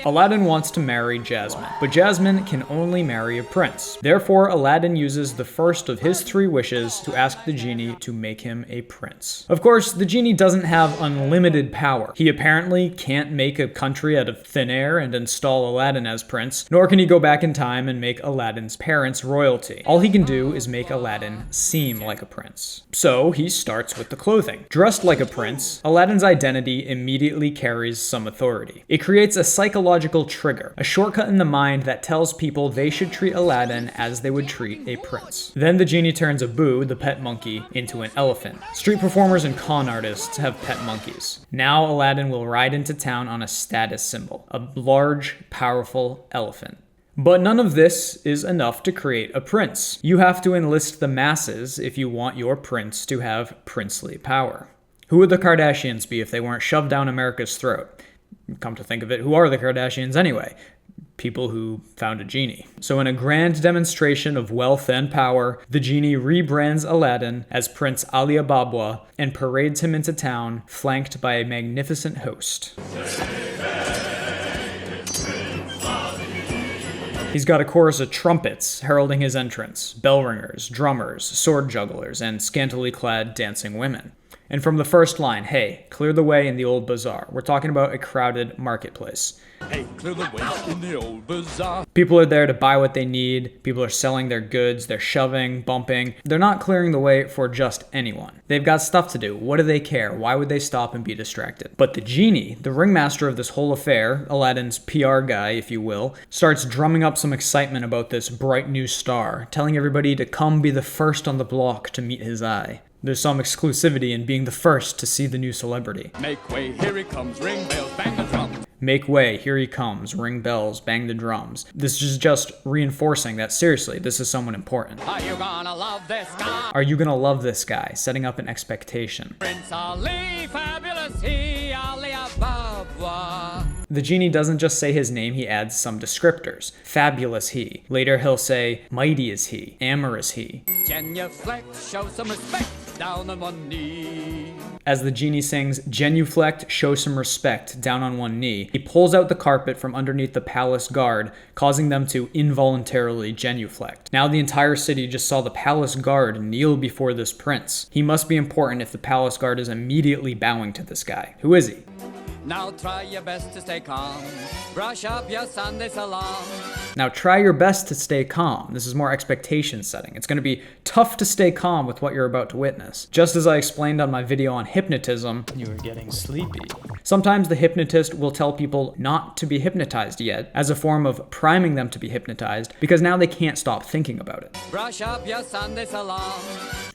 Aladdin wants to marry Jasmine, but Jasmine can only marry a prince. Therefore, Aladdin uses the first of his 3 wishes to ask the genie to make him a prince. Of course, the genie doesn't have unlimited power. He apparently can't make a country out of thin air and install Aladdin as prince, nor can he go back in time and make Aladdin's parents royalty. All he can do is make Aladdin seem like a prince. So he starts with the clothing. Dressed like a prince, Aladdin's identity immediately carries some authority. It creates a psychological trigger, a shortcut in the mind that tells people they should treat Aladdin as they would treat a prince. Then the genie turns Abu, the pet monkey, into an elephant. Street performers and con artists have pet monkeys. Now Aladdin will ride into town on a status symbol, a large, powerful elephant. But none of this is enough to create a prince. You have to enlist the masses if you want your prince to have princely power. Who would the Kardashians be if they weren't shoved down America's throat? Come to think of it, who are the Kardashians anyway? People who found a genie. So in a grand demonstration of wealth and power, the genie rebrands Aladdin as Prince Ali-Ababa and parades him into town, flanked by a magnificent host. He's got a chorus of trumpets heralding his entrance, bell ringers, drummers, sword jugglers, and scantily clad dancing women. And from the first line, hey, clear the way in the old bazaar. We're talking about a crowded marketplace. Hey, clear the way in the old bazaar. People are there to buy what they need. People are selling their goods. They're shoving, bumping. They're not clearing the way for just anyone. They've got stuff to do. What do they care? Why would they stop and be distracted? But the genie, the ringmaster of this whole affair, Aladdin's PR guy, if you will, starts drumming up some excitement about this bright new star, telling everybody to come be the first on the block to meet his eye. There's some exclusivity in being the first to see the new celebrity. Make way, here he comes, ring bells, bang the drum. Make way, here he comes, ring bells, bang the drums. This is just reinforcing that seriously, this is someone important. Are you gonna love this guy? Are you gonna love this guy? Setting up an expectation. Prince Ali, fabulous he, Ali-Ababa. The genie doesn't just say his name, he adds some descriptors. Fabulous he. Later he'll say, mighty is he, amorous he. Genuflect, show some respect, down on one knee. As the genie sings, genuflect, show some respect, down on one knee, he pulls out the carpet from underneath the palace guard, causing them to involuntarily genuflect. Now the entire city just saw the palace guard kneel before this prince. He must be important if the palace guard is immediately bowing to this guy. Who is he? Now try your best to stay calm. Brush up your Sunday salam. Now try your best to stay calm. This is more expectation setting. It's going to be tough to stay calm with what you're about to witness. Just as I explained on my video on hypnotism, you are getting sleepy. Sometimes the hypnotist will tell people not to be hypnotized yet, as a form of priming them to be hypnotized, because now they can't stop thinking about it. Brush up your Sunday salam.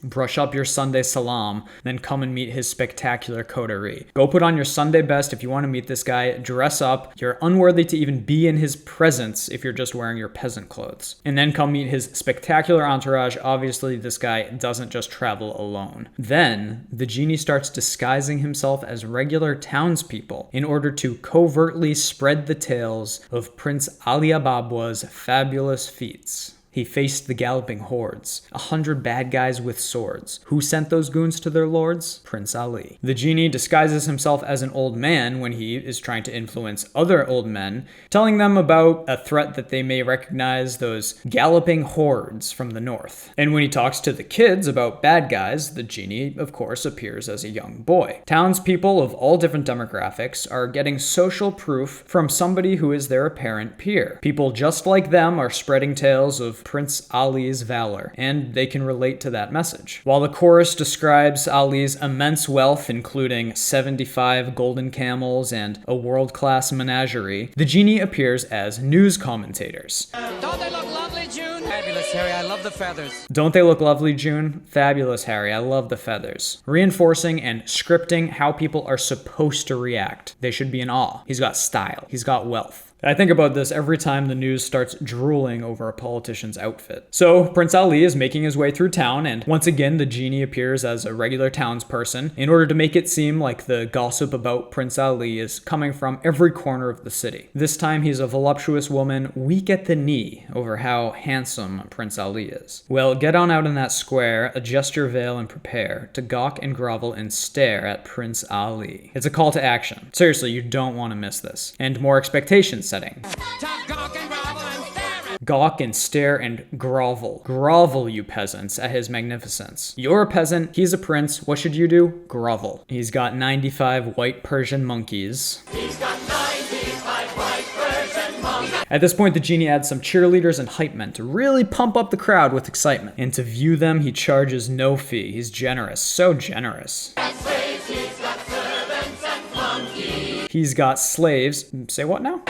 Brush up your Sunday salam, then come and meet his spectacular coterie. Go put on your Sunday best if you want to meet this guy, dress up. You're unworthy to even be in his presence if you're just wearing your peasant clothes. And then come meet his spectacular entourage. Obviously, this guy doesn't just travel alone. Then, the genie starts disguising himself as regular townspeople in order to covertly spread the tales of Prince Ali-Ababa's fabulous feats. He faced the galloping hordes, 100 bad guys with swords. Who sent those goons to their lords? Prince Ali. The genie disguises himself as an old man when he is trying to influence other old men, telling them about a threat that they may recognize, those galloping hordes from the north. And when he talks to the kids about bad guys, the genie, of course, appears as a young boy. Townspeople of all different demographics are getting social proof from somebody who is their apparent peer. People just like them are spreading tales of Prince Ali's valor, and they can relate to that message. While the chorus describes Ali's immense wealth, including 75 golden camels and a world-class menagerie, the genie appears as news commentators. Don't they look lovely, June? Fabulous, Harry, I love the feathers. Don't they look lovely, June? Fabulous, Harry, I love the feathers. Reinforcing and scripting how people are supposed to react. They should be in awe. He's got style. He's got wealth. I think about this every time the news starts drooling over a politician's outfit. So, Prince Ali is making his way through town, and once again, the genie appears as a regular townsperson in order to make it seem like the gossip about Prince Ali is coming from every corner of the city. This time, he's a voluptuous woman weak at the knee over how handsome Prince Ali is. Well, get on out in that square, adjust your veil, and prepare to gawk and grovel and stare at Prince Ali. It's a call to action. Seriously, you don't want to miss this. And more expectations setting. To gawk and grovel and stare at. Gawk and stare and grovel. Grovel, you peasants, at his magnificence. You're a peasant, he's a prince, what should you do? Grovel. He's got 95 white Persian monkeys. He's got 95 white Persian monkeys. At this point, the genie adds some cheerleaders and hype men to really pump up the crowd with excitement. And to view them, he charges no fee. He's generous, so generous. Slaves, he's got servants and flunkies. He's got slaves. Say what now?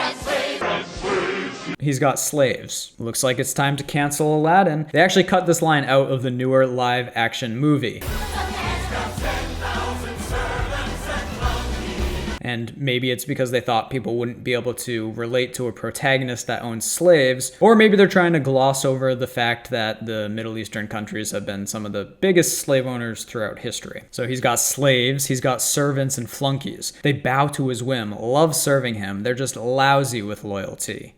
He's got slaves. Looks like it's time to cancel Aladdin. They actually cut this line out of the newer live action movie. And maybe it's because they thought people wouldn't be able to relate to a protagonist that owns slaves, or maybe they're trying to gloss over the fact that the Middle Eastern countries have been some of the biggest slave owners throughout history. So he's got slaves, he's got servants and flunkies. They bow to his whim, love serving him, they're just lousy with loyalty.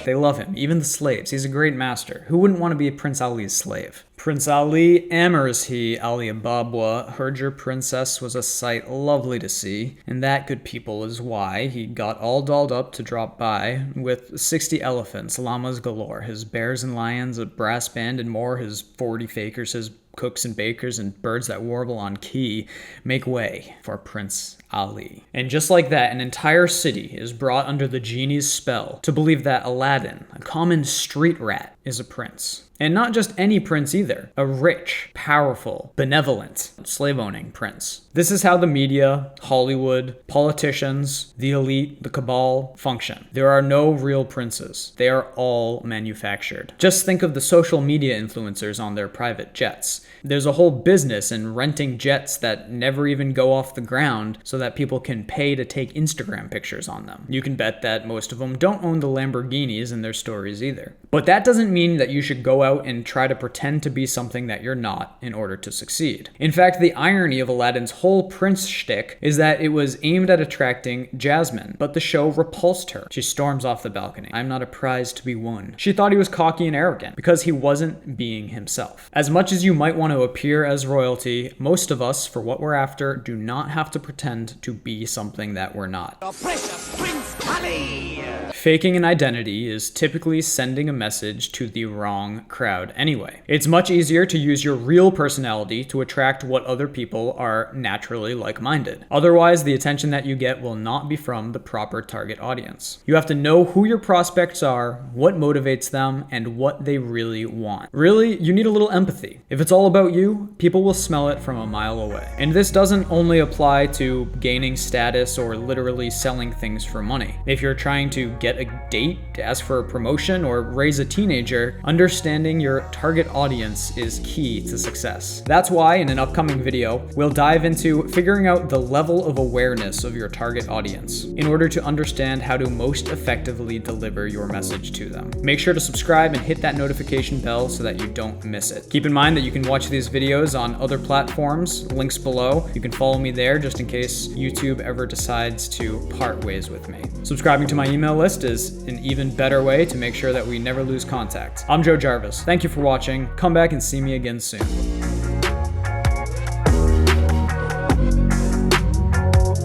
They love him, even the slaves. He's a great master. Who wouldn't want to be Prince Ali's slave? Prince Ali, amorous he, Ali-Ababa, heard your princess was a sight lovely to see, and that, good people, is why he got all dolled up to drop by, with 60 elephants, llamas galore, his bears and lions, a brass band and more, his 40 fakers, his cooks and bakers, and birds that warble on key, make way for Prince Ali. And just like that, an entire city is brought under the genie's spell to believe that Aladdin, a common street rat, is a prince. And not just any prince either, a rich, powerful, benevolent, slave-owning prince. This is how the media, Hollywood, politicians, the elite, the cabal function. There are no real princes. They are all manufactured. Just think of the social media influencers on their private jets. There's a whole business in renting jets that never even go off the ground so that people can pay to take Instagram pictures on them. You can bet that most of them don't own the Lamborghinis in their stories either. But that doesn't mean that you should go out and try to pretend to be something that you're not in order to succeed. In fact, the irony of Aladdin's whole prince shtick is that it was aimed at attracting Jasmine, but the show repulsed her. She storms off the balcony. I'm not a prize to be won. She thought he was cocky and arrogant because he wasn't being himself. As much as you might want to appear as royalty, most of us, for what we're after, do not have to pretend to be something that we're not. Your precious Prince Ali. Faking an identity is typically sending a message to the wrong crowd anyway. It's much easier to use your real personality to attract what other people are naturally like-minded. Otherwise, the attention that you get will not be from the proper target audience. You have to know who your prospects are, what motivates them, and what they really want. Really, you need a little empathy. If it's all about you, people will smell it from a mile away. And this doesn't only apply to gaining status or literally selling things for money. If you're trying to get a date, to ask for a promotion, or raise a teenager, understanding your target audience is key to success. That's why in an upcoming video, we'll dive into figuring out the level of awareness of your target audience in order to understand how to most effectively deliver your message to them. Make sure to subscribe and hit that notification bell so that you don't miss it. Keep in mind that you can watch these videos on other platforms, links below. You can follow me there just in case YouTube ever decides to part ways with me. Subscribing to my email list is an even better way to make sure that we never lose contact. I'm Joe Jarvis. Thank you for watching. Come back and see me again soon.